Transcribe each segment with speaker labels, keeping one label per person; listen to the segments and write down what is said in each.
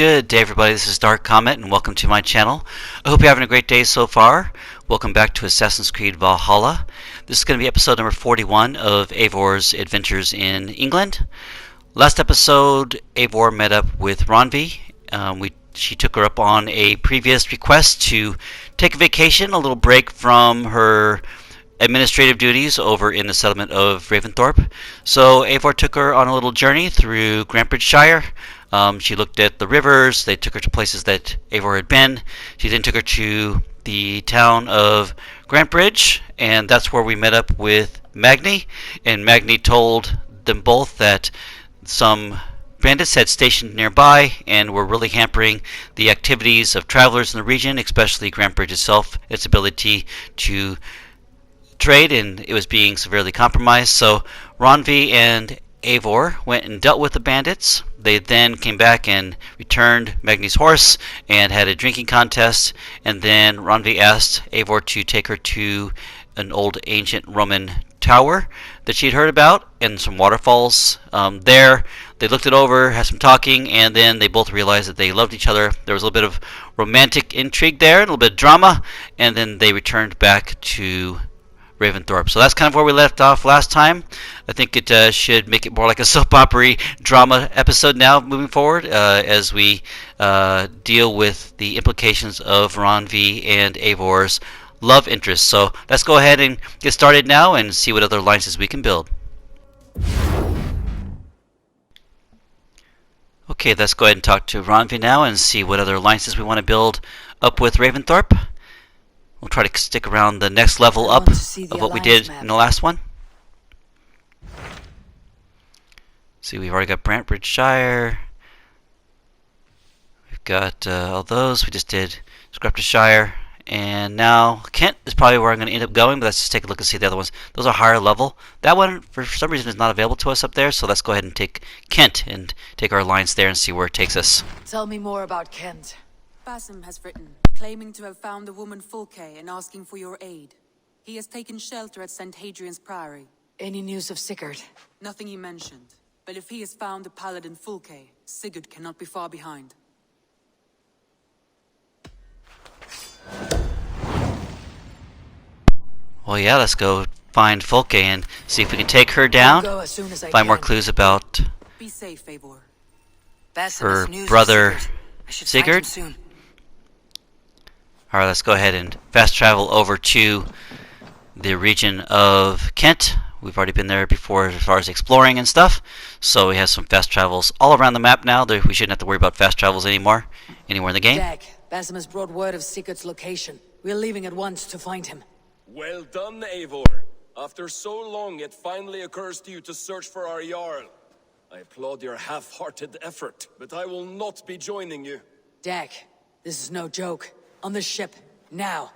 Speaker 1: Good day, everybody. This is Dark Comet, and welcome to my channel. I hope you're having a great day so far. Welcome back to Assassin's Creed Valhalla. This is going to be episode number 41 of Eivor's adventures in England. Last episode, Eivor met up with Randvi. She took her up on a previous request to take a vacation, a little break from her administrative duties over in the settlement of Ravensthorpe. So Eivor took her on a little journey through Gambet. She looked at the rivers. They took her to places that Eivor had been. She then took her to the town of Gambet, and that's where we met up with Magni. And Magni told them both that some bandits had stationed nearby and were really hampering the activities of travelers in the region, especially Gambet itself, its ability to trade, and it was being severely compromised. So Randvi and Eivor went and dealt with the bandits. They then came back and returned Magni's horse and had a drinking contest, and then Randvi asked Eivor to take her to an old ancient Roman tower that she'd heard about and some waterfalls. There they looked it over, had some talking, and then they both realized that they loved each other. There was a little bit of romantic intrigue there, a little bit of drama, and then they returned back to Ravensthorpe. So that's kind of where we left off last time. I think it should make it more like a soap opera drama episode now moving forward as we deal with the implications of Randvi and Eivor's love interest. So let's go ahead and get started now and see what other alliances we can build. Okay, let's go ahead and talk to Randvi now and see what other alliances we want to build up with Ravensthorpe. We'll try to stick around the next level up of what we did in the last one. See, we've already got Brantbridgeshire. We've got all those. We just did Scriptshire. And now Kent is probably where I'm going to end up going, but let's just take a look and see the other ones. Those are higher level. That one, for some reason, is not available to us up there, so let's go ahead and take Kent and take our alliance there and see where it takes us.
Speaker 2: Tell me more about Kent.
Speaker 3: Basim has written, claiming to have found the woman Fulke and asking for your aid. He has taken shelter at Saint Hadrians Priory.
Speaker 2: Any news of Sigurd?
Speaker 3: Nothing he mentioned. But if he has found the paladin Fulke, Sigurd cannot be far behind.
Speaker 1: Well, yeah, let's go find Fulke and see if we can take her down. Find more clues about
Speaker 3: Be safe, Eivor.
Speaker 1: her brother Sigurd. Alright, let's go ahead and fast travel over to the region of Kent. We've already been there before as far as exploring and stuff, so we have some fast travels all around the map now. We shouldn't have to worry about fast travels anymore, anywhere in the game.
Speaker 2: Jack, Basim has brought word of Sigurd's location. We're leaving at once to find him.
Speaker 4: Well done, Eivor. After so long, it finally occurs to you to search for our Jarl. I applaud your half-hearted effort, but I will not be joining you.
Speaker 2: Jack, this is no joke. On the ship, now.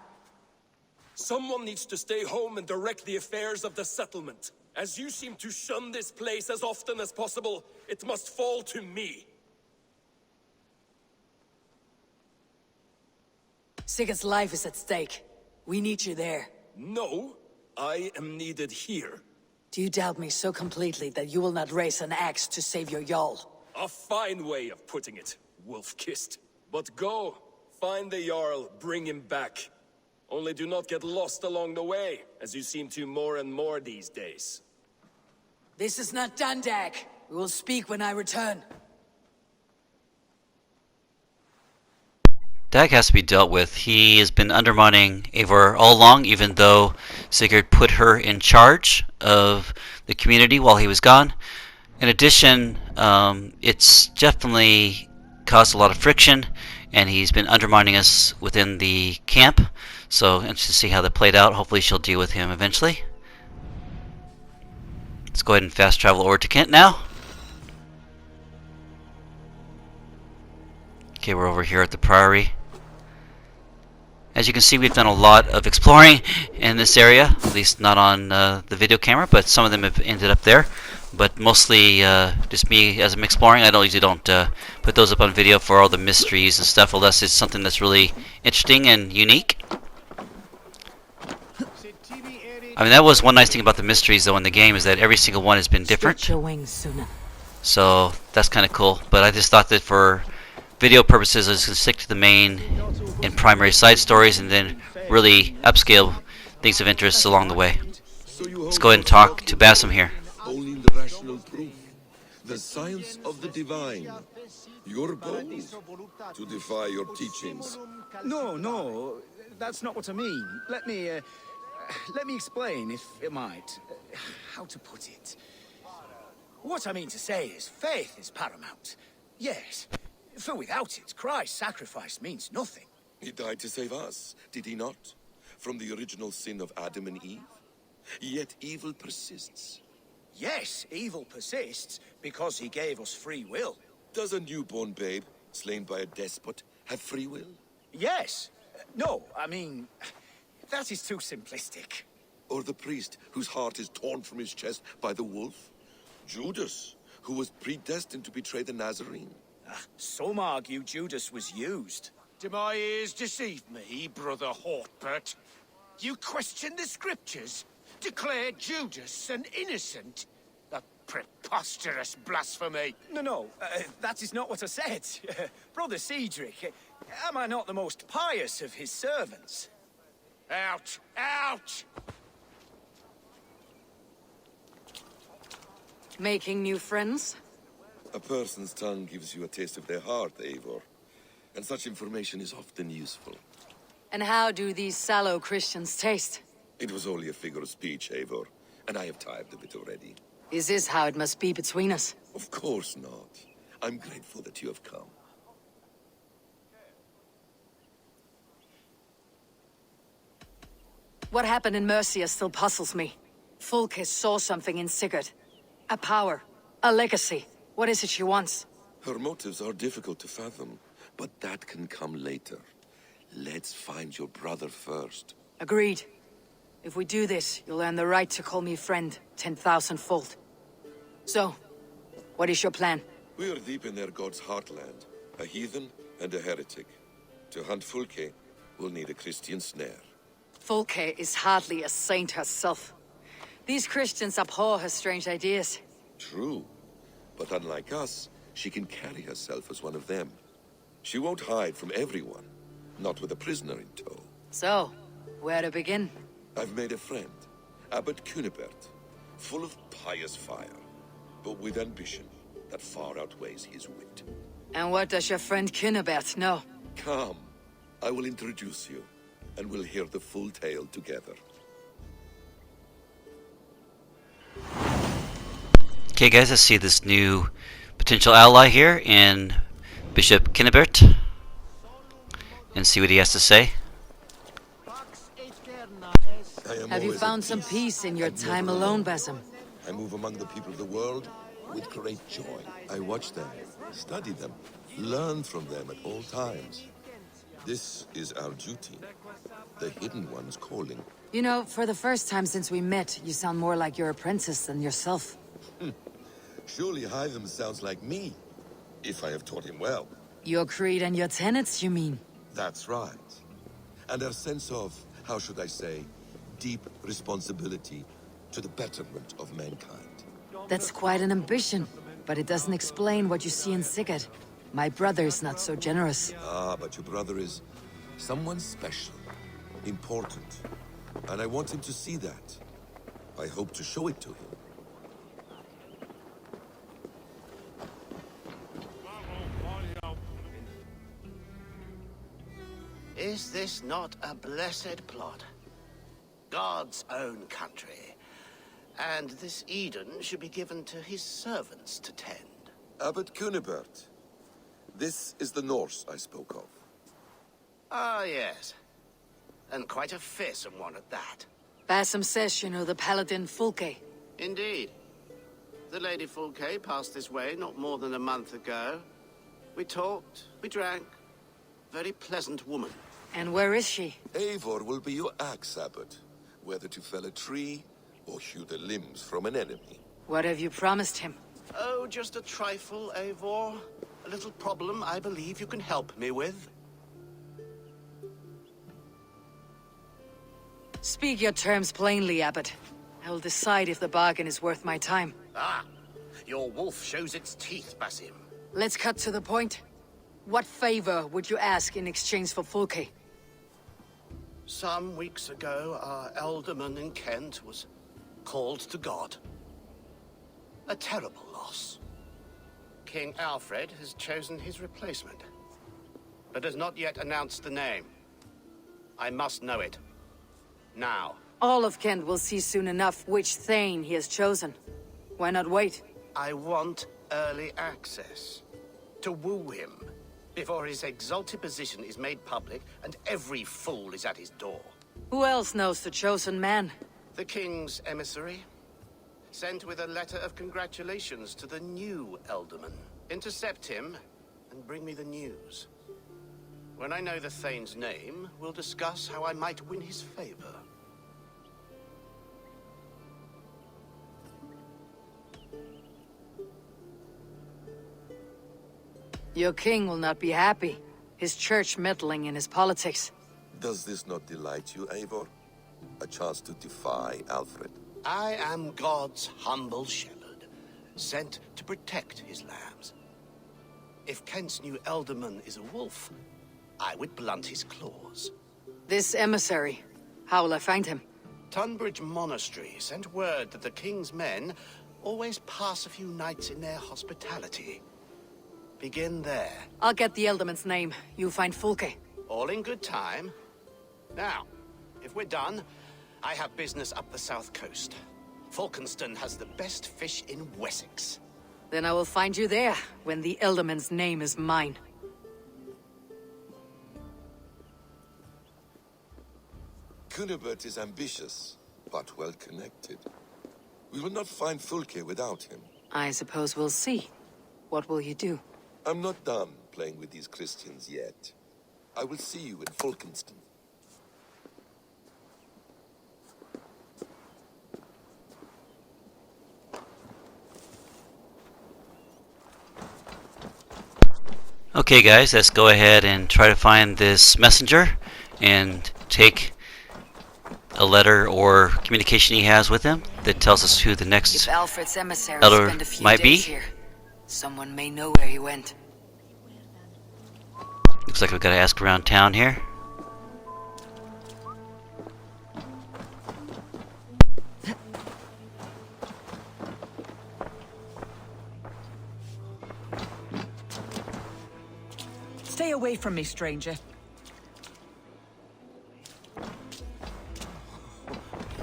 Speaker 4: Someone needs to stay home and direct the affairs of the settlement. As you seem to shun this place as often as possible, it must fall to me.
Speaker 2: Sigurd's life is at stake. We need you there.
Speaker 4: No, I am needed here.
Speaker 2: Do you doubt me so completely that you will not raise an axe to save your Jarl?
Speaker 4: A fine way of putting it, wolf-kissed. But go, find the Jarl, bring him back. Only do not get lost along the way, as you seem to more and more these days.
Speaker 2: This is not done, Jack. We will speak when I return.
Speaker 1: Dag has to be dealt with. He has been undermining Eivor all along, even though Sigurd put her in charge of the community while he was gone. In addition, it's definitely caused a lot of friction, and he's been undermining us within the camp. So interested to see how that played out. Hopefully she'll deal with him eventually. Let's go ahead and fast travel over to Kent now. Okay, we're over here at the Priory. As you can see, we've done a lot of exploring in this area, at least not on the video camera, but some of them have ended up there. But mostly just me as I'm exploring. I usually don't put those up on video for all the mysteries and stuff, unless it's something that's really interesting and unique. I mean, that was one nice thing about the mysteries, though, in the game, is that every single one has been different.
Speaker 2: Stretch your wings, Suna.
Speaker 1: So that's kind of cool. But I just thought that for video purposes, I'm just going to stick to the main and primary side stories and then really upscale things of interest along the way. Let's go ahead and talk to Basim here.
Speaker 5: Only the rational proof, the science of the divine. You're bold to defy your teachings.
Speaker 6: No, that's not what I mean. Let me explain, if you might. How to put it? What I mean to say is, faith is paramount. Yes, for without it, Christ's sacrifice means nothing.
Speaker 5: He died to save us, did he not? From the original sin of Adam and Eve? Yet evil persists.
Speaker 6: Yes, evil persists because he gave us free will.
Speaker 5: Does a newborn babe, slain by a despot, have free will?
Speaker 6: Yes. No, I mean, that is too simplistic.
Speaker 5: Or the priest whose heart is torn from his chest by the wolf? Judas, who was predestined to betray the Nazarene?
Speaker 6: Some argue Judas was used.
Speaker 7: Do my ears deceive me, Brother Hortbert? You question the scriptures? Declare Judas an innocent? A preposterous blasphemy!
Speaker 6: No, that is not what I said. Brother Cedric, am I not the most pious of his servants?
Speaker 7: Out! Out!
Speaker 2: Making new friends?
Speaker 5: A person's tongue gives you a taste of their heart, Eivor. And such information is often useful.
Speaker 2: And how do these sallow Christians taste?
Speaker 5: It was only a figure of speech, Eivor, and I have tired of it already.
Speaker 2: Is this how it must be between us?
Speaker 5: Of course not. I'm grateful that you have come.
Speaker 2: What happened in Mercia still puzzles me. Fulke saw something in Sigurd. A power. A legacy. What is it she wants?
Speaker 5: Her motives are difficult to fathom, but that can come later. Let's find your brother first.
Speaker 2: Agreed. If we do this, you'll earn the right to call me friend 10,000-fold. So, what is your plan?
Speaker 5: We are deep in their god's heartland, a heathen and a heretic. To hunt Fulke, we'll need a Christian snare.
Speaker 2: Fulke is hardly a saint herself. These Christians abhor her strange ideas.
Speaker 5: True, but unlike us, she can carry herself as one of them. She won't hide from everyone, not with a prisoner in tow.
Speaker 2: So, where to begin?
Speaker 5: I've made a friend, Abbot Cynebert, full of pious fire, but with ambition that far outweighs his wit.
Speaker 2: And what does your friend Cynebert know?
Speaker 5: Come, I will introduce you, and we'll hear the full tale together.
Speaker 1: Okay guys, let's see this new potential ally here in Bishop Cynebert and see what he has to say.
Speaker 2: Have you found some peace in your time alone, Basim?
Speaker 5: I move among the people of the world with great joy. I watch them, study them, learn from them at all times. This is our duty. The Hidden One's calling.
Speaker 2: You know, for the first time since we met, you sound more like your apprentice than yourself.
Speaker 5: Surely Hytham sounds like me, if I have taught him well.
Speaker 2: Your creed and your tenets, you mean?
Speaker 5: That's right. And our sense of, how should I say, deep responsibility to the betterment of mankind.
Speaker 2: That's quite an ambition, but it doesn't explain what you see in Sigurd. My brother is not so generous.
Speaker 5: Ah, but your brother is someone special, important, and I want him to see that. I hope to show it to him.
Speaker 7: Is this not a blessed plot? God's own country. And this Eden should be given to his servants to tend.
Speaker 5: Abbot Cynebert. This is the Norse I spoke of.
Speaker 7: Ah, yes. And quite a fearsome one at that.
Speaker 2: Basim says you know the paladin Fulke.
Speaker 7: Indeed. The Lady Fulke passed this way not more than a month ago. We talked, we drank. Very pleasant woman.
Speaker 2: And where is she?
Speaker 5: Eivor will be your axe, Abbot. Whether to fell a tree or hew the limbs from an enemy.
Speaker 2: What have you promised him?
Speaker 7: Oh, just a trifle, Eivor. A little problem I believe you can help me with.
Speaker 2: Speak your terms plainly, Abbot. I will decide if the bargain is worth my time.
Speaker 7: Ah, your wolf shows its teeth, Basim.
Speaker 2: Let's cut to the point. What favor would you ask in exchange for Fulke?
Speaker 8: Some weeks ago, our Ealdorman in Kent was called to God. A terrible loss. King Alfred has chosen his replacement, but has not yet announced the name. I must know it. Now.
Speaker 2: All of Kent will see soon enough which Thane he has chosen. Why not wait?
Speaker 8: I want early access. To woo him, before his exalted position is made public and every fool is at his door.
Speaker 2: Who else knows the chosen man?
Speaker 8: The king's emissary, sent with a letter of congratulations to the new Ealdorman. Intercept him and bring me the news. When I know the Thane's name, we'll discuss how I might win his favor.
Speaker 2: Your king will not be happy. His church meddling in his politics.
Speaker 5: Does this not delight you, Eivor? A chance to defy Alfred.
Speaker 8: I am God's humble shepherd, sent to protect his lambs. If Kent's new Ealdorman is a wolf, I would blunt his claws.
Speaker 2: This emissary, how will I find him?
Speaker 8: Tunbridge Monastery sent word that the king's men always pass a few nights in their hospitality. Begin there.
Speaker 2: I'll get the Ealdorman's name. You find Fulke.
Speaker 8: All in good time. Now, if we're done, I have business up the south coast. Falkenston has the best fish in Wessex.
Speaker 2: Then I will find you there, when the Ealdorman's name is mine.
Speaker 5: Cynebert is ambitious, but well connected. We will not find Fulke without him.
Speaker 2: I suppose we'll see. What will you do?
Speaker 5: I'm not done playing with these Christians yet. I will see you in Falkenston.
Speaker 1: Okay guys, let's go ahead and try to find this messenger and take a letter or communication he has with him that tells us who the next
Speaker 2: If Alfred's emissary
Speaker 1: elder
Speaker 2: spent a few
Speaker 1: might be.
Speaker 2: days here, someone may know where he went.
Speaker 1: Looks like we've got to ask around town here.
Speaker 9: Stay away from me, stranger.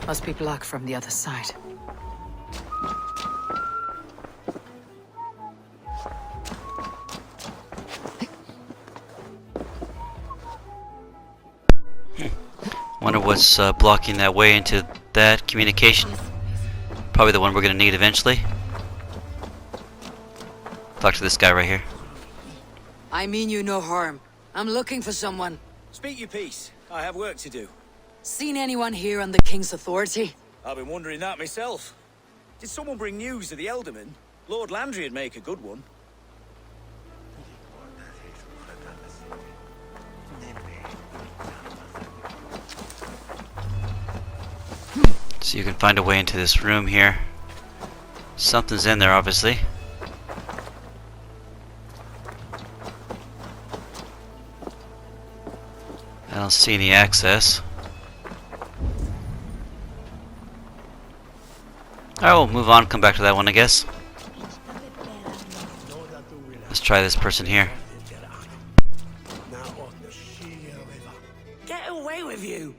Speaker 2: Must be blocked from the other side.
Speaker 1: Wonder what's blocking that way into that communication. Probably the one we're going to need eventually. Talk to this guy right here.
Speaker 2: I mean you no harm. I'm looking for someone.
Speaker 6: Speak your piece. I have work to do.
Speaker 2: Seen anyone here on the king's authority?
Speaker 6: I've been wondering that myself. Did someone bring news of the Ealdorman? Lord Landry'd make a good one.
Speaker 1: So you can find a way into this room here. Something's in there, obviously. I don't see any access. Alright, we'll move on, come back to that one, I guess. Let's try this person here.
Speaker 9: Get away with you!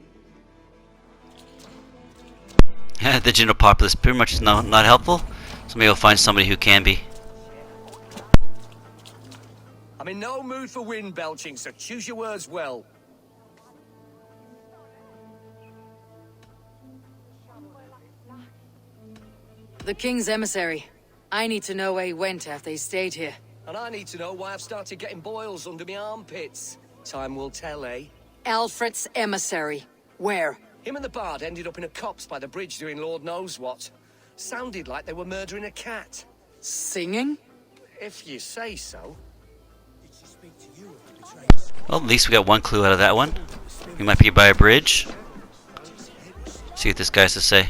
Speaker 1: The general populace pretty much is not helpful, so maybe we'll find somebody who can be.
Speaker 7: I'm in no mood for wind belching, so choose your words well.
Speaker 2: The king's emissary. I need to know where he went after he stayed here.
Speaker 7: And I need to know why I've started getting boils under my armpits. Time will tell, eh?
Speaker 2: Alfred's emissary. Where?
Speaker 7: Him and the bard ended up in a copse by the bridge doing Lord knows what. Sounded like they were murdering a cat.
Speaker 2: Singing?
Speaker 7: If you say so.
Speaker 1: Well, at least we got one clue out of that one. We might be by a bridge. See what this guy has to say.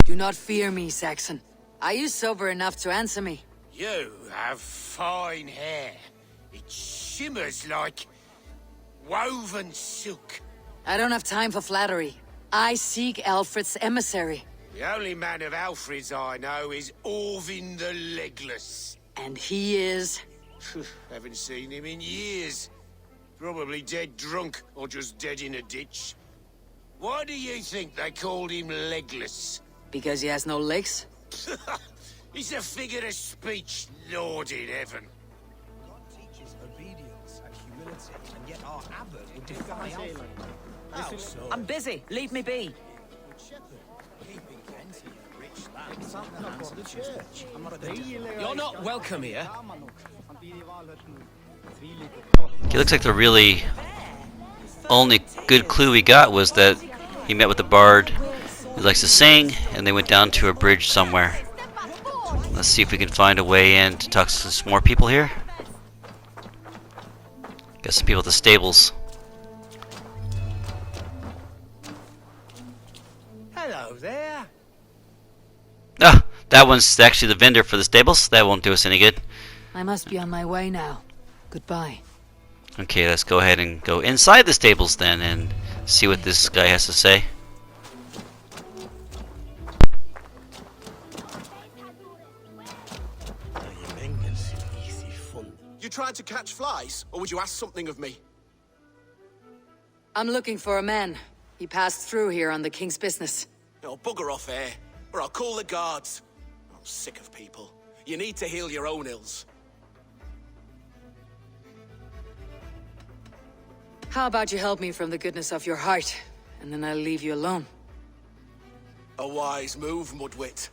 Speaker 2: Do not fear me, Saxon. Are you sober enough to answer me?
Speaker 7: You have fine hair. It shimmers like woven silk.
Speaker 2: I don't have time for flattery. I seek Alfred's emissary.
Speaker 7: The only man of Alfred's I know is Orvin the Legless.
Speaker 2: And he is...
Speaker 7: Haven't seen him in years. Probably dead drunk, or just dead in a ditch. Why do you think they called him Legless?
Speaker 2: Because he has no legs?
Speaker 7: He's a figure of speech, Lord in heaven.
Speaker 10: God teaches obedience and humility, and yet our abbot would defy Alfred. How so?
Speaker 9: I'm busy. Leave me be.
Speaker 10: Good shepherd, keeping Kent in a rich land, in the hands of the church.
Speaker 11: You're not welcome here.
Speaker 1: It looks like the really only good clue we got was that he met with the bard who likes to sing, and they went down to a bridge somewhere. Let's see if we can find a way in to talk to some more people here. Got some people at the stables.
Speaker 11: Hello there.
Speaker 1: Ah, that one's actually the vendor for the stables. That won't do us any good.
Speaker 2: I must be on my way now. Goodbye.
Speaker 1: Okay, let's go ahead and go inside the stables then and see what this guy has to say.
Speaker 11: You tried to catch flies, or would you ask something of me?
Speaker 2: I'm looking for a man. He passed through here on the king's business.
Speaker 11: No, bugger off here, or I'll call the guards. I'm sick of people. You need to heal your own ills.
Speaker 2: How about you help me from the goodness of your heart, and then I'll leave you alone.
Speaker 11: A wise move, Mudwit.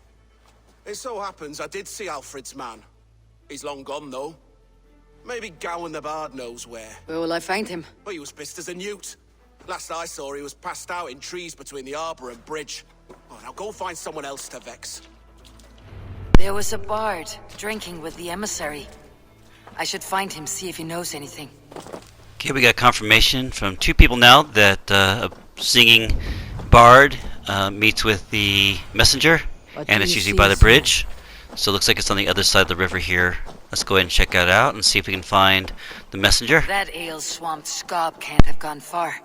Speaker 11: It so happens I did see Alfred's man. He's long gone, though. Maybe Gowan the Bard knows where.
Speaker 2: Where will I find him?
Speaker 11: Well, he was pissed as a newt. Last I saw, he was passed out in trees between the arbor and bridge. Oh, now go find someone else to vex.
Speaker 2: There was a bard, drinking with the emissary. I should find him, see if he knows anything.
Speaker 1: Okay, we got confirmation from two people now that a singing bard meets with the messenger, and it's usually by the bridge. So it looks like it's on the other side of the river here. Let's go ahead and check that out and see if we can find the messenger.
Speaker 2: That ale-swamped scob can't have gone far.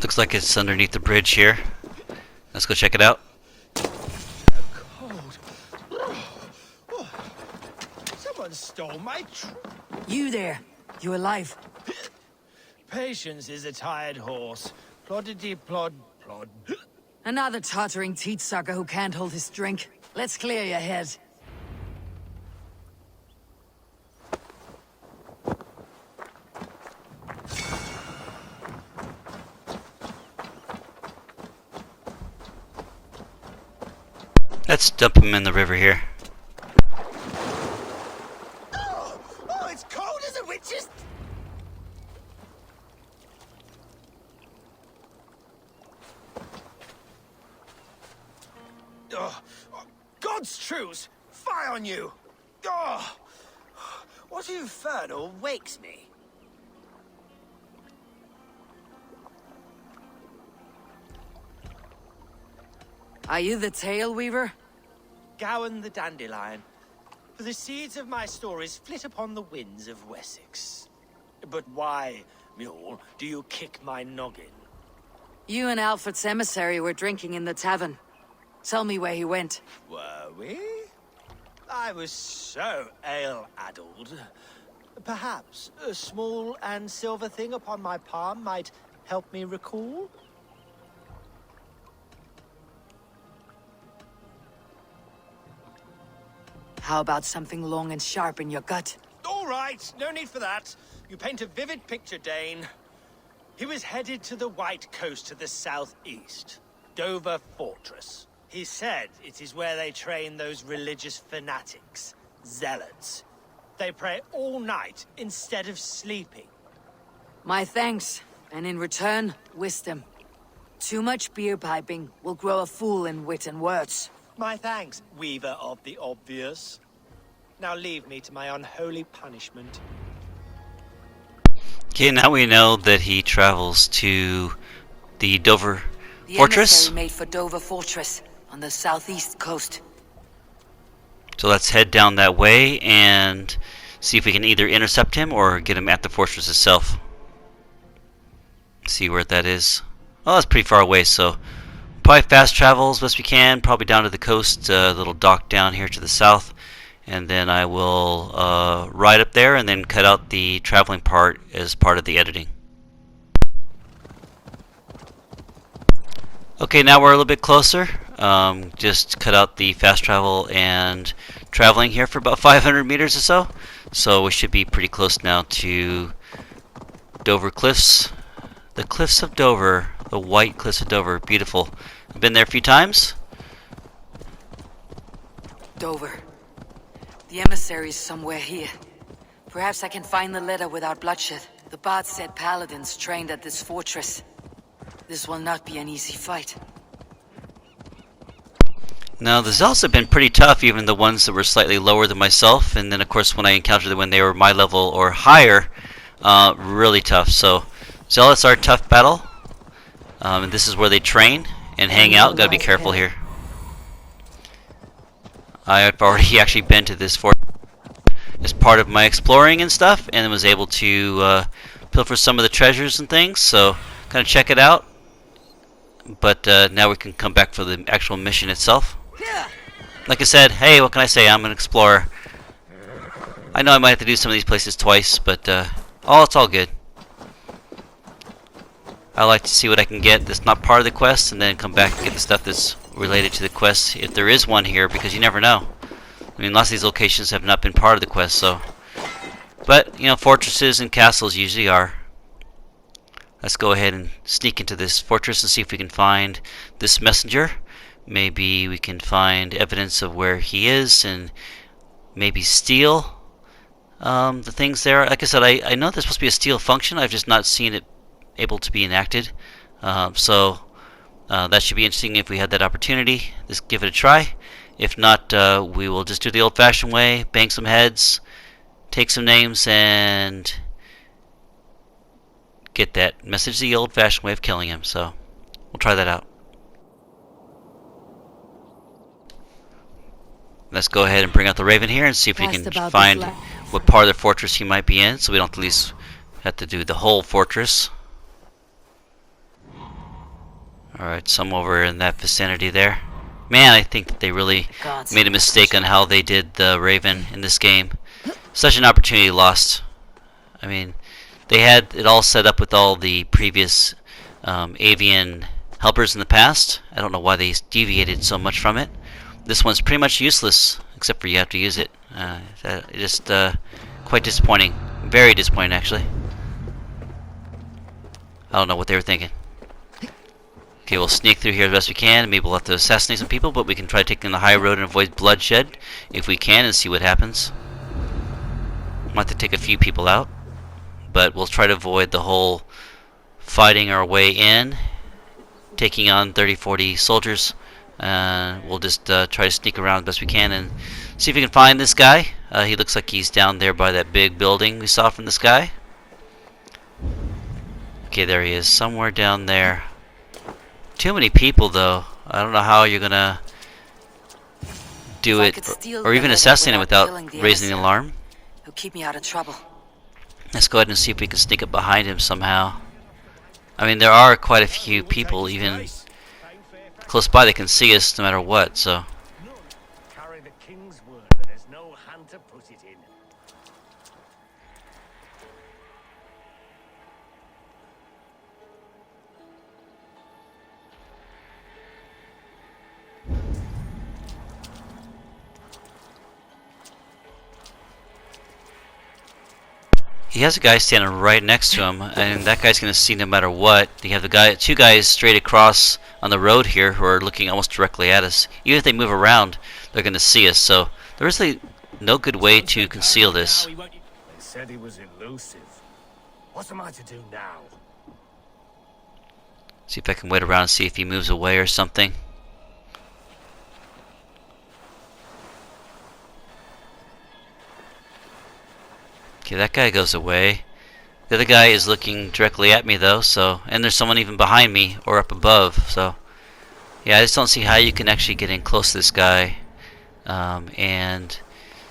Speaker 1: Looks like it's underneath the bridge here. Let's go check it out.
Speaker 10: Someone stole my
Speaker 9: You there. You alive?
Speaker 10: Patience is a tired horse. Ploddity plod plod.
Speaker 2: Another tottering teat-sucker who can't hold his drink. Let's clear your head.
Speaker 1: Let's dump him in the river here.
Speaker 11: Oh, it's cold as a witch's...
Speaker 10: God's truce! Fie on you! What infernal wakes me?
Speaker 2: Are you the Tail Weaver?
Speaker 10: Gowan the Dandelion. For the seeds of my stories flit upon the winds of Wessex. But why, mule, do you kick my noggin?
Speaker 2: You and Alfred's emissary were drinking in the tavern. Tell me where he went.
Speaker 10: Were we? I was so ale-addled. Perhaps a small and silver thing upon my palm might help me recall?
Speaker 2: How about something long and sharp in your gut?
Speaker 10: All right, no need for that. You paint a vivid picture, Dane. He was headed to the White Coast to the southeast, Dover Fortress. He said it is where they train those religious fanatics, zealots. They pray all night instead of sleeping.
Speaker 2: My thanks, and in return, wisdom. Too much beer piping will grow a fool in wit and words.
Speaker 10: My thanks, weaver of the obvious. Now leave me to my unholy punishment.
Speaker 1: Okay, now we know that he travels to the Dover
Speaker 2: The
Speaker 1: Fortress.
Speaker 2: emissary made for Dover Fortress on the southeast coast.
Speaker 1: So let's head down that way and see if we can either intercept him or get him at the fortress itself. See where that is. Oh, that's pretty far away, so probably fast travel as best we can, probably down to the coast, little dock down here to the south, and then I will ride up there and then cut out the traveling part as part of the editing. Okay, now we're a little bit closer. Just cut out the fast travel and traveling here for about 500 meters or so. So we should be pretty close now to Dover Cliffs. The Cliffs of Dover, the White Cliffs of Dover, beautiful. I've been there a few times.
Speaker 2: Dover. The emissary is somewhere here. Perhaps I can find the letter without bloodshed. The bard said paladins trained at this fortress. This will not be an easy fight.
Speaker 1: Now, the Zealots have been pretty tough, even the ones that were slightly lower than myself. And then, of course, when I encountered them when they were my level or higher, really tough. So, Zealots are a tough battle. And this is where they train and hang out. Gotta be careful here. I've already actually been to this fort as part of my exploring and stuff, and was able to pilfer some of the treasures and things. So, kind of check it out. But now we can come back for the actual mission itself. Like I said, hey, what can I say? I'm an explorer. I know I might have to do some of these places twice, but it's all good. I like to see what I can get that's not part of the quest, and then come back and get the stuff that's related to the quest, if there is one here, because you never know. I mean, lots of these locations have not been part of the quest, so. But, you know, fortresses and castles usually are. Let's go ahead and sneak into this fortress and see if we can find this messenger. Maybe we can find evidence of where he is and maybe steal the things there. Like I said, I know there's supposed to be a steal function. I've just not seen it able to be enacted. So that should be interesting if we had that opportunity. Just give it a try. If not, we will just do the old-fashioned way, bang some heads, take some names, and get that message the old-fashioned way of killing him. So we'll try that out. Let's go ahead and bring out the Raven here and see if we can find what part of the fortress he might be in, so we don't at least have to do the whole fortress. Alright, some over in that vicinity there. Man, I think that they really made a mistake on how they did the Raven in this game. Such an opportunity lost. I mean, they had it all set up with all the previous avian helpers in the past. I don't know why they deviated so much from it. This one's pretty much useless, except for you have to use it. Just quite disappointing. Very disappointing, actually. I don't know what they were thinking. Okay, we'll sneak through here as best we can. Maybe we'll have to assassinate some people, but we can try taking the high road and avoid bloodshed if we can and see what happens. We'll have to take a few people out, but we'll try to avoid the whole fighting our way in, taking on 30-40 soldiers. We'll just try to sneak around as best we can and see if we can find this guy. He looks like he's down there by that big building we saw from the sky. Okay, there he is, somewhere down there. Too many people, though. I don't know how you're gonna do it, or even assassinate it without raising the alarm.
Speaker 2: He'll keep me out of trouble.
Speaker 1: Let's go ahead and see if we can sneak up behind him somehow. I mean, there are quite a few people, even close by, that can see us no matter what, so.
Speaker 10: Carry the king's word, but there's no hand to put it in.
Speaker 1: He has a guy standing right next to him, and that guy's going to see no matter what. You have two guys straight across on the road here who are looking almost directly at us. Even if they move around, they're going to see us. So there is no good way to conceal this.
Speaker 10: They said he was elusive. What am I to do now?
Speaker 1: See if I can wait around and see if he moves away or something. Okay, that guy goes away. The other guy is looking directly at me though, so, and there's someone even behind me or up above, so yeah, I just don't see how you can actually get in close to this guy and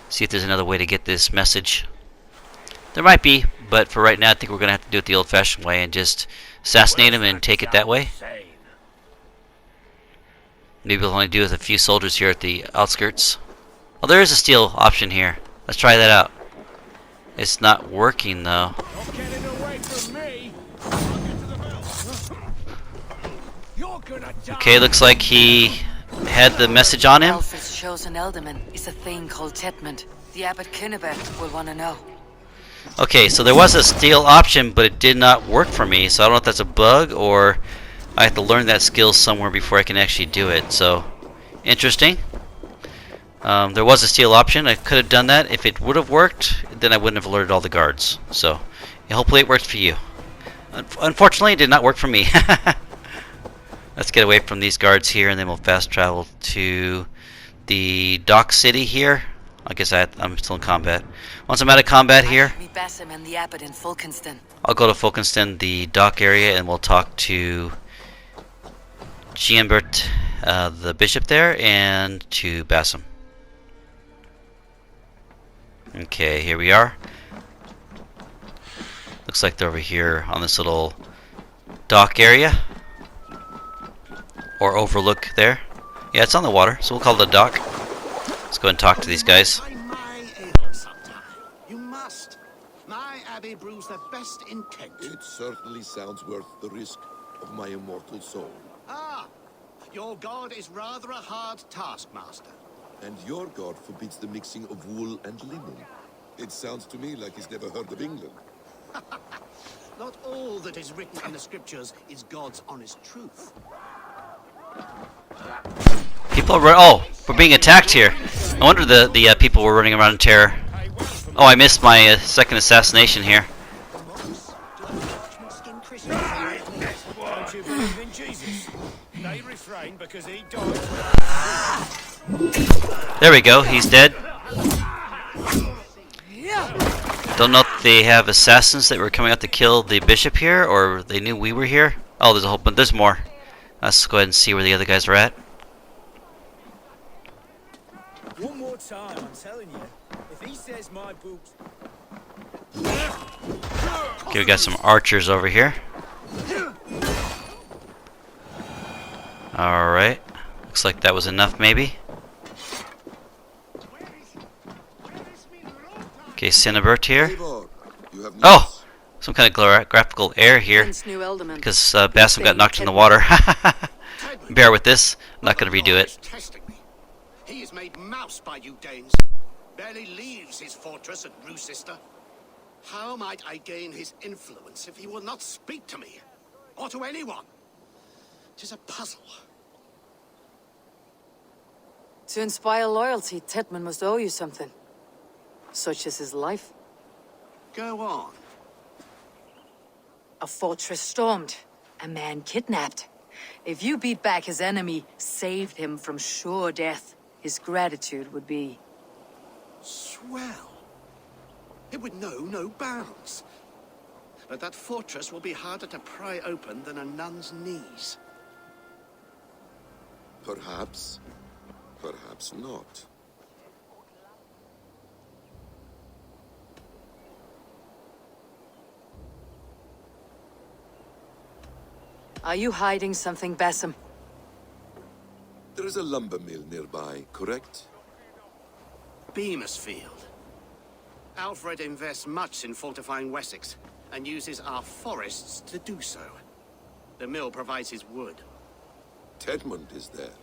Speaker 1: see if there's another way to get this message. There might be, but for right now I think we're gonna have to do it the old-fashioned way and just assassinate him and take it that way. Maybe we'll only do with a few soldiers here at the outskirts. Well, there is a steal option here. Let's try that out. It's not working though. Okay, looks like he had the message on him.
Speaker 2: Alfred's chosen ealdorman is a thing called Tedmund. The Abbot Cynebert will want to know.
Speaker 1: Okay, so there was a steal option, but it did not work for me. So I don't know if that's a bug or I have to learn that skill somewhere before I can actually do it. So, interesting. There was a steal option. I could have done that. If it would have worked, then I wouldn't have alerted all the guards. So, yeah, hopefully it worked for you. Unfortunately, it did not work for me. Let's get away from these guards here, and then we'll fast travel to the dock city here. I guess I'm still in combat. Once I'm out of combat here,
Speaker 2: Meet Basim and the Abbot in Fulkenston.
Speaker 1: I'll go to Fulkenston, the dock area, and we'll talk to Gambet, the bishop there, and to Basim. Okay, here we are. Looks like they're over here on this little dock area. Or overlook there. Yeah, it's on the water, so we'll call it a dock. Let's go and talk to these guys.
Speaker 8: You must. My abbey brews the best intent.
Speaker 5: It certainly sounds worth the risk of my immortal soul.
Speaker 8: Ah, your god is rather a hard taskmaster.
Speaker 5: And your god forbids the mixing of wool and linen. It sounds to me like he's never heard of England.
Speaker 8: Not all that is written in the scriptures is God's honest truth.
Speaker 1: People are oh, we're being attacked here. No wonder the people were running around in terror. Oh, I missed my second assassination here.
Speaker 10: Don't you believe in Jesus? They refrain because he died.
Speaker 1: There we go, he's dead. Don't know if they have assassins that were coming out to kill the bishop here, or they knew we were here. Oh, there's a whole bunch. There's more. Let's go ahead and see where the other guys are at.
Speaker 10: One more time, I'm telling you. If he says my boots.
Speaker 1: Okay, we got some archers over here. Alright. Looks like that was enough, maybe. Okay, Cynebert here. Oh! Some kind of graphical error here. Because Basim got knocked in the water. Bear with this. I'm not going to redo it.
Speaker 8: He is made mouse by you Danes. Barely leaves his fortress at Rooster. How might I gain his influence if he will not speak to me? Or to anyone? 'Tis a puzzle.
Speaker 2: To inspire loyalty, Tedmund must owe you something. Such as his life.
Speaker 8: Go on.
Speaker 2: A fortress stormed. A man kidnapped. If you beat back his enemy, saved him from sure death, his gratitude would be...
Speaker 8: Swell. It would know no bounds. But that fortress will be harder to pry open than a nun's knees.
Speaker 5: Perhaps. Perhaps not.
Speaker 2: Are you hiding something, Basim?
Speaker 5: There is a lumber mill nearby, correct?
Speaker 8: Beamasfield. Alfred invests much in fortifying Wessex, and uses our forests to do so. The mill provides his wood.
Speaker 5: Tedmund is there.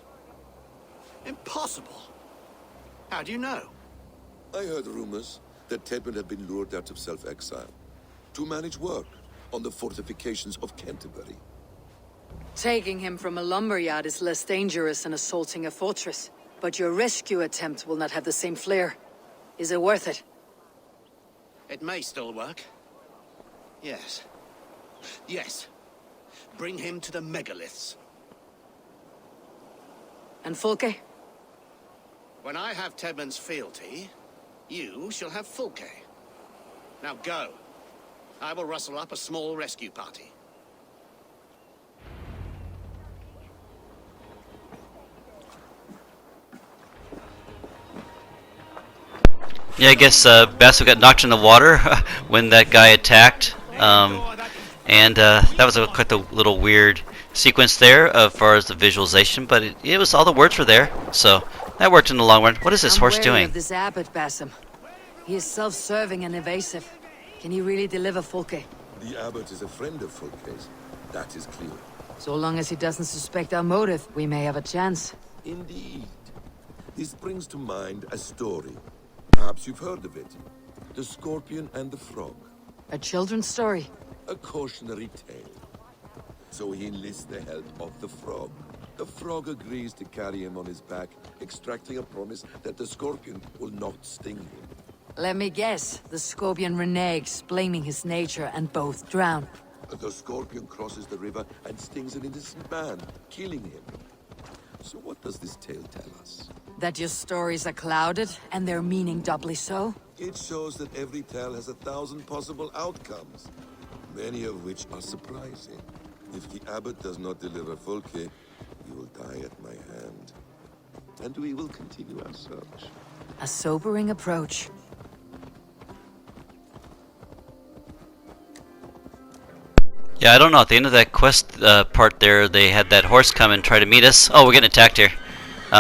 Speaker 8: Impossible! How do you know?
Speaker 5: I heard rumors that Tedmund had been lured out of self-exile to manage work on the fortifications of Canterbury.
Speaker 2: Taking him from a lumberyard is less dangerous than assaulting a fortress. But your rescue attempt will not have the same flair. Is it worth it?
Speaker 8: It may still work. Yes. Yes. Bring him to the megaliths.
Speaker 2: And Fulke?
Speaker 8: When I have Tedmund's fealty, you shall have Fulke. Now go. I will rustle up a small rescue party.
Speaker 1: Yeah, I guess Basim got knocked in the water when that guy attacked. That was quite a little weird sequence there as far as the visualization, but it was all the words were there, so that worked in the long run. What is this horse
Speaker 2: I'm wary
Speaker 1: doing?
Speaker 2: of this Abbot, Basim. He is self-serving and evasive. Can he really deliver Fulke?
Speaker 5: The Abbot is a friend of Fulke's. That is clear.
Speaker 2: So long as he doesn't suspect our motive, we may have a chance.
Speaker 5: Indeed. This brings to mind a story. Perhaps you've heard of it. The Scorpion and the Frog.
Speaker 2: A children's story?
Speaker 5: A cautionary tale. So he enlists the help of the Frog. The Frog agrees to carry him on his back, extracting a promise that the Scorpion will not sting him.
Speaker 2: Let me guess. The Scorpion reneges, blaming his nature, and both drown.
Speaker 5: The Scorpion crosses the river and stings an innocent man, killing him. So what does this tale tell us?
Speaker 2: That your stories are clouded, and their meaning doubly so?
Speaker 5: It shows that every tale has 1,000 possible outcomes, many of which are surprising. If the Abbot does not deliver Fulke, he will die at my hand. And we will continue our search.
Speaker 2: A sobering approach.
Speaker 1: Yeah, I don't know. At the end of that quest part there, they had that horse come and try to meet us. Oh, we're getting attacked here,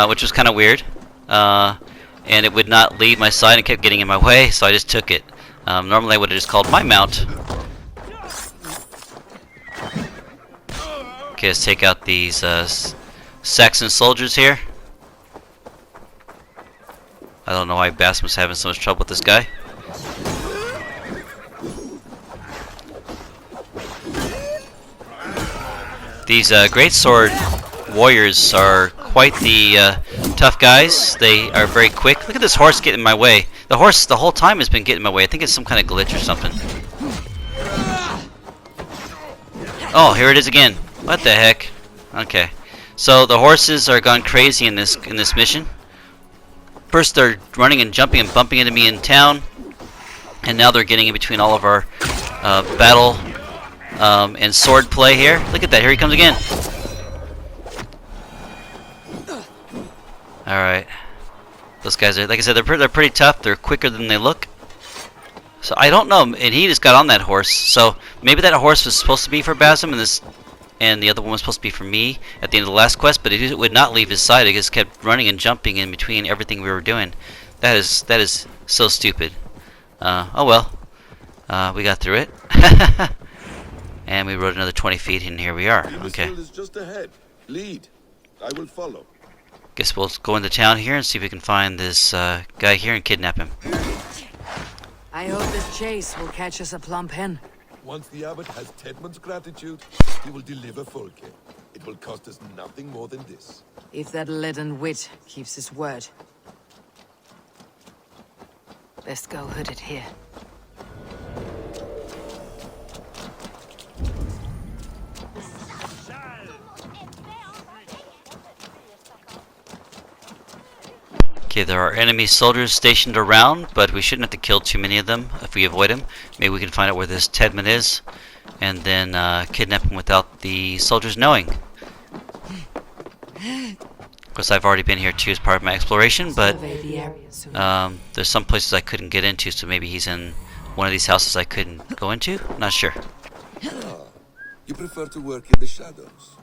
Speaker 1: which was kind of weird. And it would not leave my side and kept getting in my way, so I just took it. Normally I would have just called my mount. Okay, let's take out these Saxon soldiers here. I don't know why Basim was having so much trouble with this guy. These greatsword warriors are quite the tough guys. They are very quick. Look at this horse getting in my way. The horse the whole time has been getting in my way. I think it's some kind of glitch or something. Oh, here it is again. What the heck? Okay. So the horses are gone crazy in this mission. First they're running and jumping and bumping into me in town, and now they're getting in between all of our battle and sword play here. Look at that, here he comes again. Alright. Those guys are, like I said, they're pretty tough. They're quicker than they look. So I don't know, and he just got on that horse. So maybe that horse was supposed to be for Basim, and the other one was supposed to be for me at the end of the last quest, but it would not leave his side. It just kept running and jumping in between everything we were doing. That is so stupid. Oh well. We got through it. And we rode another 20 feet, and here we are. Okay.
Speaker 5: Beamasfield is just ahead. Lead. I will follow.
Speaker 1: Guess we'll go into town here and see if we can find this guy here and kidnap him.
Speaker 2: I hope this chase will catch us a plump hen.
Speaker 5: Once the Abbot has Tedmund's gratitude, he will deliver Fulke. It will cost us nothing more than this.
Speaker 2: If that leaden wit keeps his word. Best go hooded here.
Speaker 1: Okay, there are enemy soldiers stationed around, but we shouldn't have to kill too many of them if we avoid him. Maybe we can find out where this Tedmund is, and then kidnap him without the soldiers knowing. Of course, I've already been here too as part of my exploration, but there's some places I couldn't get into, so maybe he's in one of these houses I couldn't go into. Not sure.
Speaker 5: You prefer to work in the shadows?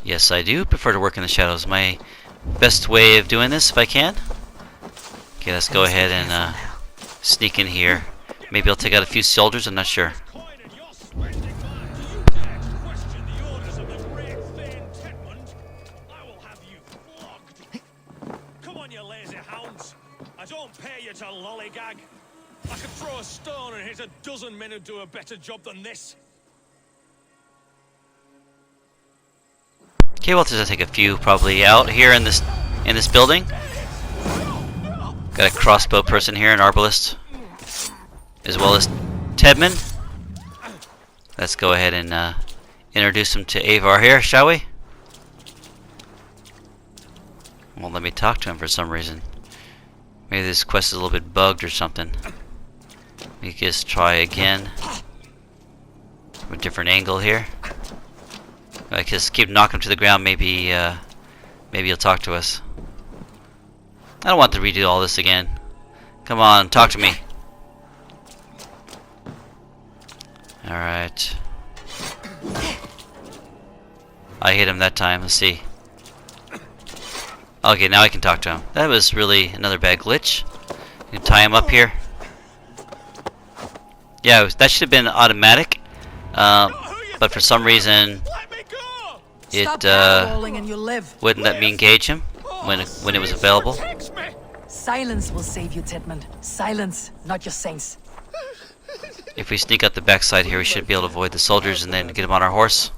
Speaker 1: Yes, I do prefer to work in the shadows. My best way of doing this, if I can. Okay, let's go ahead and sneak in here. Maybe I'll take out a few soldiers, I'm not sure.
Speaker 10: Come on, you lazy hounds. I don't pay you to lollygag. I could throw a stone and hit a dozen men who'd do a better job than this.
Speaker 1: Okay, well, just take a few probably out here in this building. Got a crossbow person here, an arbalist. as well as Tedmund. Let's go ahead and introduce him to Eivor here, shall we? Won't let me talk to him for some reason. Maybe this quest is a little bit bugged or something. We can just try again. From a different angle here. I just keep knocking him to the ground, maybe he'll talk to us. I don't want to redo all this again. Come on, talk to me. Alright. I hit him that time, let's see. Okay, now I can talk to him. That was really another bad glitch. You can tie him up here. Yeah, that should have been automatic. But for some reason, it wouldn't let me engage him when it was available.
Speaker 9: Silence will save you, Tedmund. Silence, not your saints.
Speaker 1: If we sneak out the backside here, we should be able to avoid the soldiers and then get him on our horse.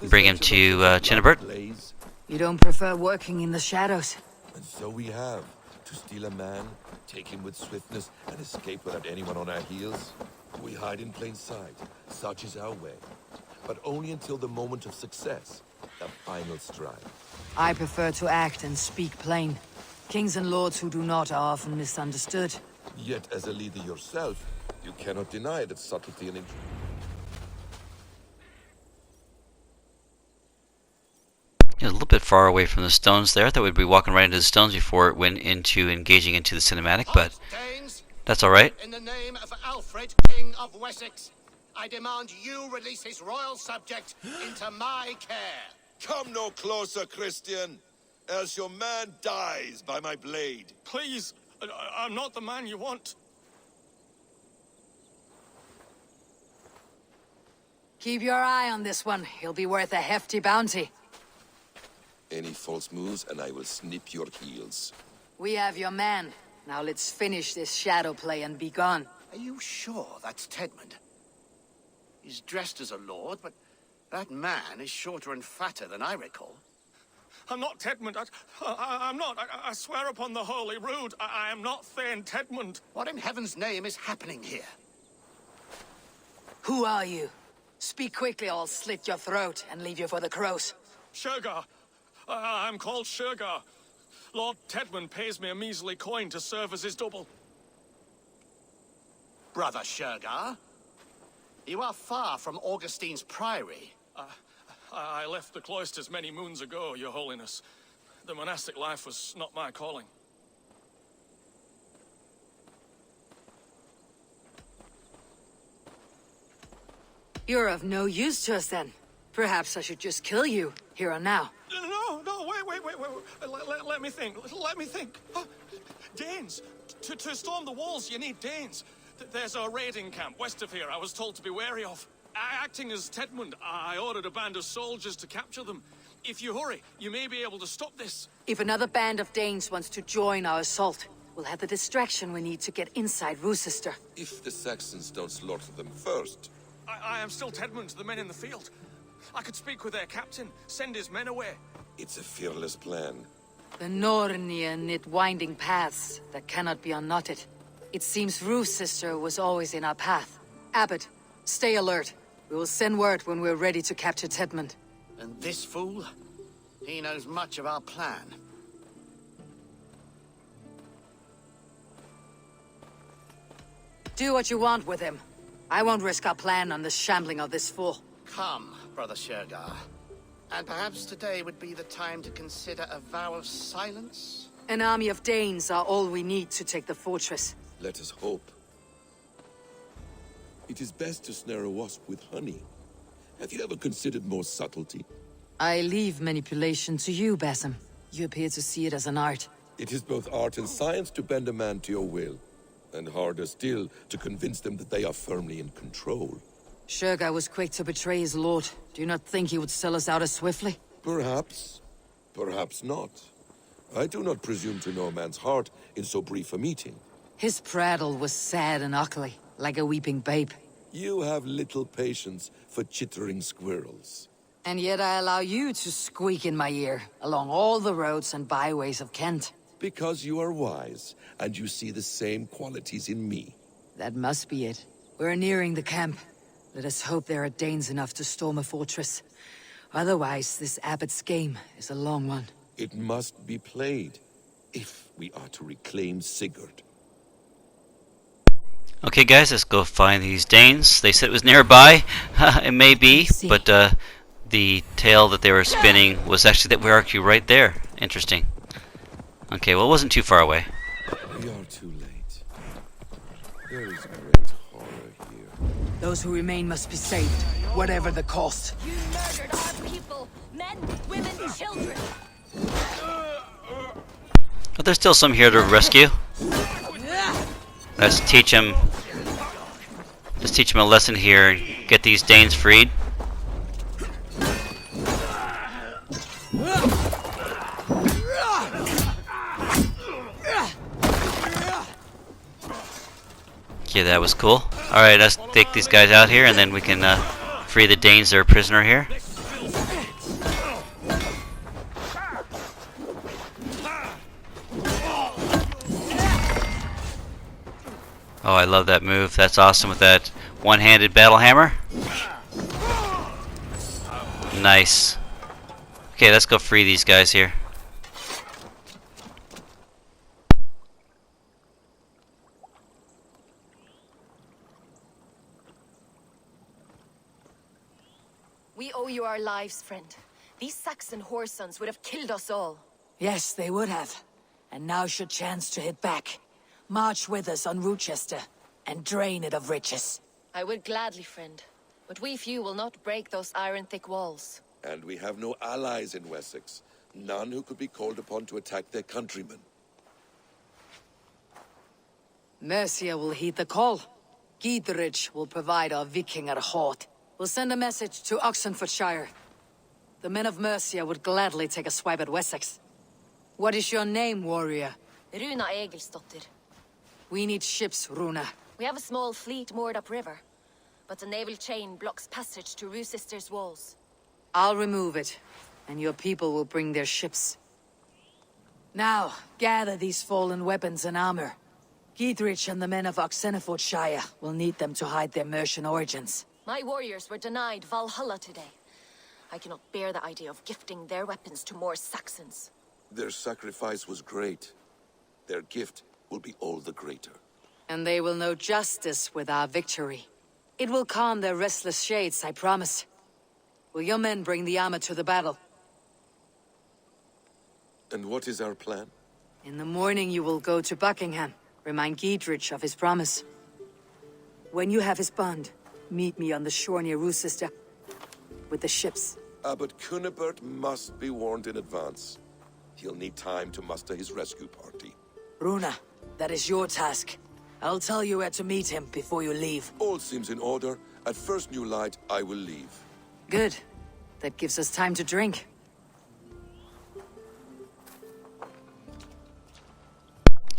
Speaker 1: Bring him to Cynebert.
Speaker 9: You don't prefer working in the shadows?
Speaker 5: And so we have. To steal a man, take him with swiftness, and escape without anyone on our heels. We hide in plain sight. Such is our way. But only until the moment of success. The final strike.
Speaker 9: I prefer to act and speak plain. Kings and lords who do not are often misunderstood.
Speaker 5: Yet, as a leader yourself, you cannot deny that subtlety and
Speaker 1: A little bit far away from the stones there. I thought we'd be walking right into the stones before it went into engaging into the cinematic, but that's alright.
Speaker 8: In the name of Alfred, King of Wessex, I demand you release his royal subject into my care.
Speaker 5: Come no closer, Christian, else your man dies by my blade.
Speaker 10: Please, I'm not the man you want.
Speaker 2: Keep your eye on this one. He'll be worth a hefty bounty.
Speaker 5: Any false moves, and I will snip your heels.
Speaker 2: We have your man. Now let's finish this shadow play and be gone.
Speaker 8: Are you sure that's Tedmund? He's dressed as a lord, but that man is shorter and fatter than I recall.
Speaker 10: I'm not Tedmund. I'm not. I swear upon the Holy Rood, I am not Thane Tedmund.
Speaker 8: What in heaven's name is happening here?
Speaker 2: Who are you? Speak quickly, or I'll slit your throat and leave you for the crows.
Speaker 10: Shergar. I'm called Shergar. Lord Tedmund pays me a measly coin to serve as his double.
Speaker 8: Brother Shergar, you are far from Augustine's Priory.
Speaker 10: I left the cloisters many moons ago, Your Holiness. The monastic life was not my calling.
Speaker 2: You're of no use to us then. Perhaps I should just kill you, here and now.
Speaker 10: No, wait. Let me think. Danes. To storm the walls, you need Danes. There's a raiding camp west of here I was told to be wary of. Acting as Tedmund, I ordered a band of soldiers to capture them. If you hurry, you may be able to stop this.
Speaker 2: If another band of Danes wants to join our assault, we'll have the distraction we need to get inside Rochester.
Speaker 5: If the Saxons don't slaughter them first.
Speaker 10: I am still Tedmund to the men in the field. I could speak with their captain, send his men away.
Speaker 5: It's a fearless plan.
Speaker 2: The Nornia knit winding paths that cannot be unknotted. It seems Rochester was always in our path. Abbot, stay alert. We will send word when we're ready to capture Tedmund.
Speaker 8: And this fool? He knows much of our plan.
Speaker 2: Do what you want with him. I won't risk our plan on the shambling of this fool.
Speaker 8: Come, Brother Shergar. And perhaps today would be the time to consider a vow of silence?
Speaker 2: An army of Danes are all we need to take the fortress.
Speaker 5: Let us hope. It is best to snare a wasp with honey. Have you ever considered more subtlety?
Speaker 2: I leave manipulation to you, Basim. You appear to see it as an art.
Speaker 5: It is both art and science to bend a man to your will. And harder still, to convince them that they are firmly in control.
Speaker 2: Shergar was quick to betray his lord. Do you not think he would sell us out as swiftly?
Speaker 5: Perhaps. Perhaps not. I do not presume to know a man's heart in so brief a meeting.
Speaker 2: His prattle was sad and ugly, like a weeping babe.
Speaker 5: You have little patience for chittering squirrels.
Speaker 2: And yet I allow you to squeak in my ear, along all the roads and byways of Kent.
Speaker 5: Because you are wise, and you see the same qualities in me.
Speaker 9: That must be it. We're nearing the camp. Let us hope there are Danes enough to storm a fortress. Otherwise, this Abbot's game is a long one.
Speaker 5: It must be played, if we are to reclaim Sigurd.
Speaker 1: Okay, guys, let's go find these Danes. They said it was nearby. It may be, but the tale that they were spinning was actually that we're actually right there. Interesting. Okay, well, it wasn't too far away.
Speaker 5: We are too late. There is great horror here.
Speaker 9: Those who remain must be saved, whatever the cost.
Speaker 12: You murdered our people! Men, women, children!
Speaker 1: But there's still some here to rescue. Let's teach him a lesson here and get these Danes freed. Okay, that was cool. Alright, let's take these guys out here and then we can free the Danes that are prisoner here. Oh, I love that move. That's awesome with that one-handed battle hammer. Nice. Okay, let's go free these guys here.
Speaker 12: We owe you our lives, friend. These Saxon whore sons would have killed us all.
Speaker 9: Yes, they would have. And now should chance to hit back. March with us on Rochester, and drain it of riches.
Speaker 12: I would gladly, friend. But we few will not break those iron-thick walls.
Speaker 5: And we have no allies in Wessex. None who could be called upon to attack their countrymen.
Speaker 9: Mercia will heed the call. Gidrich will provide our Vikinger Hort. We'll send a message to Oxenfordshire. The men of Mercia would gladly take a swipe at Wessex. What is your name, warrior?
Speaker 12: Runa Egilsdotter.
Speaker 9: We need ships, Runa.
Speaker 12: We have a small fleet moored upriver, but the naval chain blocks passage to Rochester's walls.
Speaker 9: I'll remove it, and your people will bring their ships. Now, gather these fallen weapons and armor. Gidrich and the men of Oxenfordshire will need them to hide their Mercian origins.
Speaker 12: My warriors were denied Valhalla today. I cannot bear the idea of gifting their weapons to more Saxons.
Speaker 5: Their sacrifice was great. Their gift will be all the greater.
Speaker 9: And they will know justice with our victory. It will calm their restless shades, I promise. Will your men bring the armor to the battle?
Speaker 5: And what is our plan?
Speaker 9: In the morning you will go to Buckingham, remind Gidrich of his promise. When you have his bond, meet me on the shore near Rochester with the ships.
Speaker 5: Abbot Cynebert must be warned in advance. He'll need time to muster his rescue party.
Speaker 9: Runa, that is your task. I'll tell you where to meet him before you leave.
Speaker 5: All seems in order. At first new light, I will leave.
Speaker 9: Good. That gives us time to drink.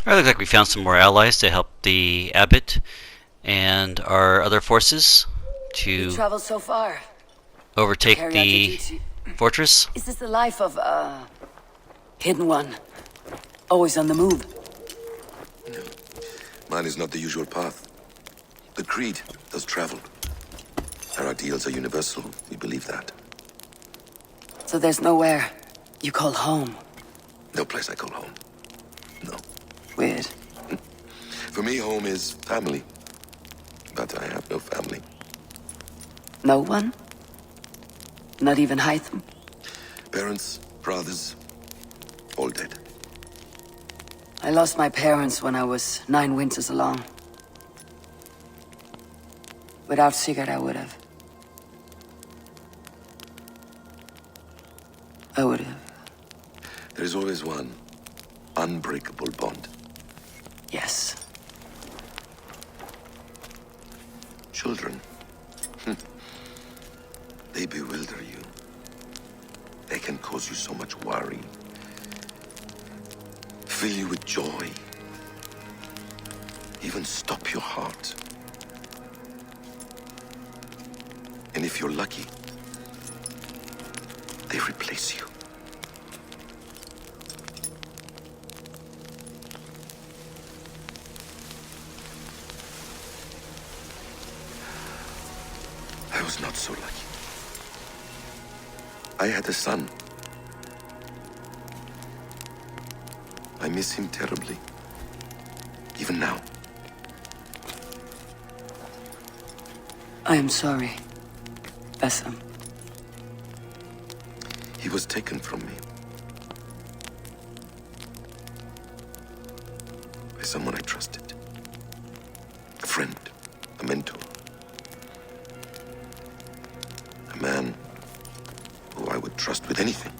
Speaker 1: It looks like we found some more allies to help the Abbot and our other forces
Speaker 2: You
Speaker 1: to
Speaker 2: traveled so far.
Speaker 1: overtake
Speaker 2: Carry out
Speaker 1: the
Speaker 2: your duty.
Speaker 1: fortress.
Speaker 2: Is this the life of, hidden one? Always on the move?
Speaker 5: Mine is not the usual path. The Creed does travel. Our ideals are universal. We believe that.
Speaker 2: So there's nowhere you call home?
Speaker 5: No place I call home. No.
Speaker 2: Weird.
Speaker 5: For me, home is family. But I have no family.
Speaker 2: No one? Not even Hytham?
Speaker 5: Parents, brothers, all dead.
Speaker 2: I lost my parents when I was 9 winters along. Without Sigurd, I would have.
Speaker 5: There is always one unbreakable bond.
Speaker 2: Yes.
Speaker 5: Children. They bewilder you. They can cause you so much worry. Fill you with joy. Even stop your heart. And if you're lucky, they replace you. was not so lucky. I had a son. I miss him terribly. Even now.
Speaker 2: I am sorry, Basim.
Speaker 5: He was taken from me. By someone I trusted. A friend, a mentor. A man who I would trust with anything.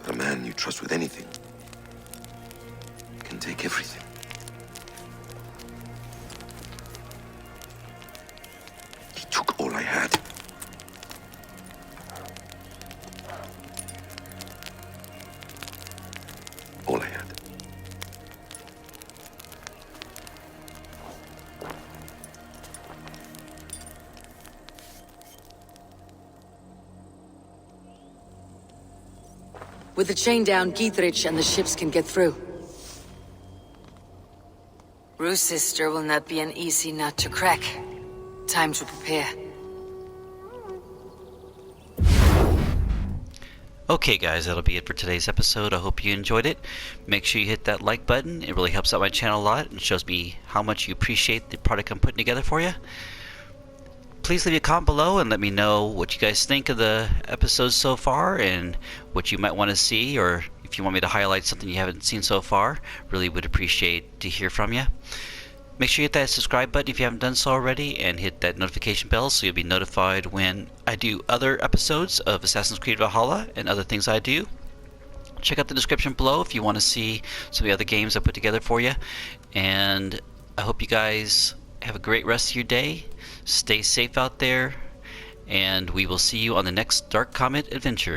Speaker 5: But a man you trust with anything can take everything. He took all I had. All I had.
Speaker 2: With the chain down, Githrich and the ships can get through. Rue's sister will not be an easy nut to crack. Time to prepare.
Speaker 1: Okay guys, that'll be it for today's episode. I hope you enjoyed it. Make sure you hit that like button. It really helps out my channel a lot and shows me how much you appreciate the product I'm putting together for you. Please leave a comment below and let me know what you guys think of the episodes so far and what you might want to see, or if you want me to highlight something you haven't seen so far. Really would appreciate to hear from you. Make sure you hit that subscribe button if you haven't done so already, and hit that notification bell so you'll be notified when I do other episodes of Assassin's Creed Valhalla and other things I do. Check out the description below if you want to see some of the other games I put together for you. And I hope you guys have a great rest of your day. Stay safe out there, and we will see you on the next Dark Comet adventure.